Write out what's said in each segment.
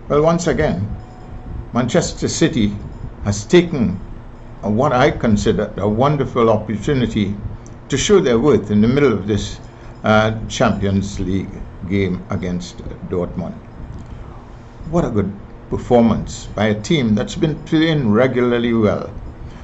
Well, once again, Manchester City has taken what I consider a wonderful opportunity to show their worth in the middle of this Champions League game against Dortmund. What a good performance by a team that's been playing regularly well.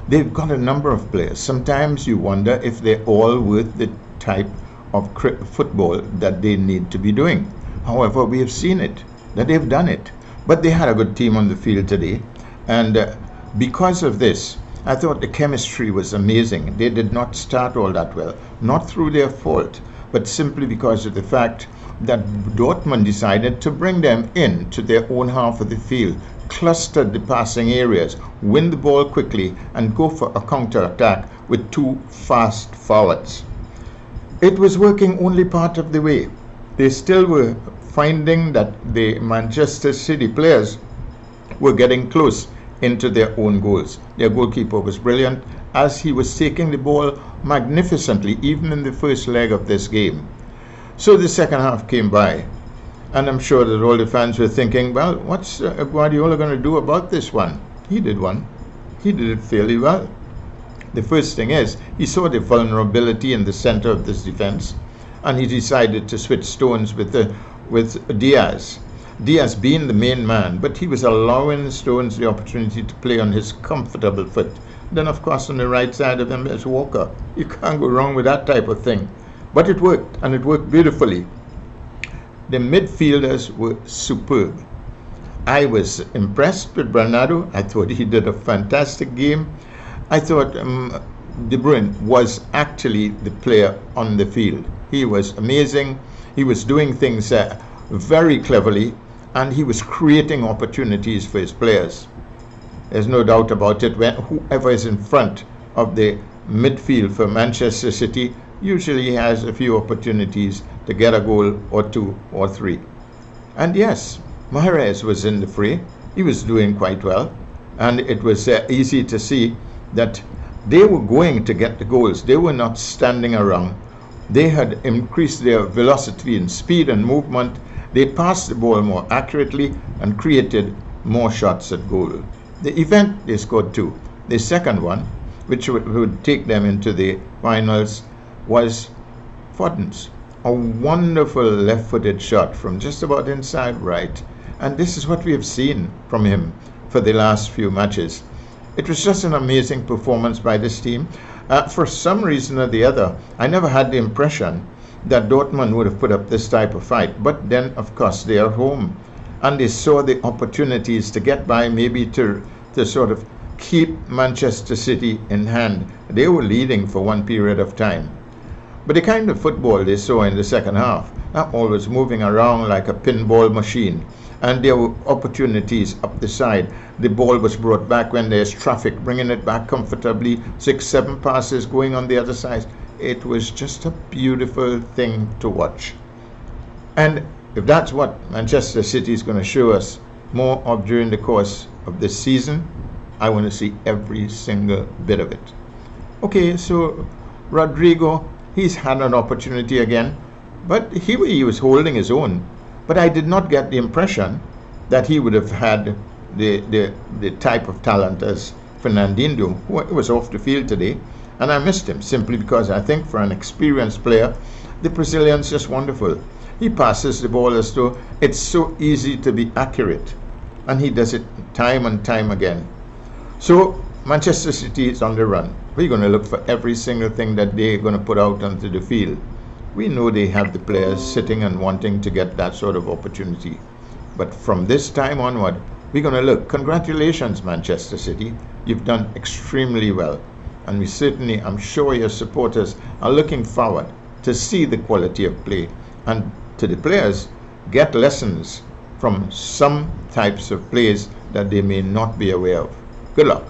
They've got a number of players. Sometimes you wonder if they're all worth the type of football that they need to be doing. However, we have seen it, that they've done it. But they had a good team on the field today. And because of this, I thought the chemistry was amazing. They did not start all that well, not through their fault, but simply because of the fact that Dortmund decided to bring them in to their own half of the field, clustered the passing areas, win the ball quickly, and go for a counter-attack with two fast forwards. It was working only part of the way. They still were finding that the Manchester City players were getting close into their own goals. Their goalkeeper was brilliant as he was taking the ball magnificently, even in the first leg of this game. So the second half came by, and I'm sure that all the fans were thinking, well, what's Guardiola going to do about this one? He did one. He did it fairly well. The first thing is, he saw the vulnerability in the center of this defense, and he decided to switch Stones with Diaz. Diaz being the main man, but he was allowing Stones the opportunity to play on his comfortable foot. Then, of course, on the right side of him is Walker. You can't go wrong with that type of thing. But it worked, and it worked beautifully. The midfielders were superb. I was impressed with Bernardo. I thought he did a fantastic game. I thought De Bruyne was actually the player on the field. He was amazing. He was doing things very cleverly, and he was creating opportunities for his players. There's no doubt about it. When whoever is in front of the midfield for Manchester City usually has a few opportunities to get a goal or two or three. And yes, Mahrez was in the fray. He was doing quite well, and it was easy to see that they were going to get the goals. They were not standing around. They had increased their velocity and speed and movement. They passed the ball more accurately and created more shots at goal. The event, they scored two. The second one, which would take them into the finals, was Foden's. A wonderful left-footed shot from just about inside right. And this is what we have seen from him for the last few matches. It was just an amazing performance by this team. For some reason or the other, I never had the impression that Dortmund would have put up this type of fight. But then, of course, they are home. And they saw the opportunities to get by, maybe to sort of keep Manchester City in hand. They were leading for one period of time. But the kind of football they saw in the second half, that ball was moving around like a pinball machine. And there were opportunities up the side. The ball was brought back when there's traffic, bringing it back comfortably, 6-7 passes going on the other side. It was just a beautiful thing to watch. And if that's what Manchester City is going to show us more of during the course of this season, I want to see every single bit of it. Okay, so Rodrigo, he's had an opportunity again, but he was holding his own. But I did not get the impression that he would have had the type of talent as Fernandinho, who was off the field today. And I missed him simply because I think for an experienced player, the Brazilian's just wonderful. He passes the ball as though it's so easy to be accurate. And he does it time and time again. So Manchester City is on the run. We're going to look for every single thing that they're going to put out onto the field. We know they have the players sitting and wanting to get that sort of opportunity. But from this time onward, we're going to look. Congratulations, Manchester City. You've done extremely well. And we certainly, I'm sure your supporters are looking forward to see the quality of play and to the players get lessons from some types of plays that they may not be aware of. Good luck.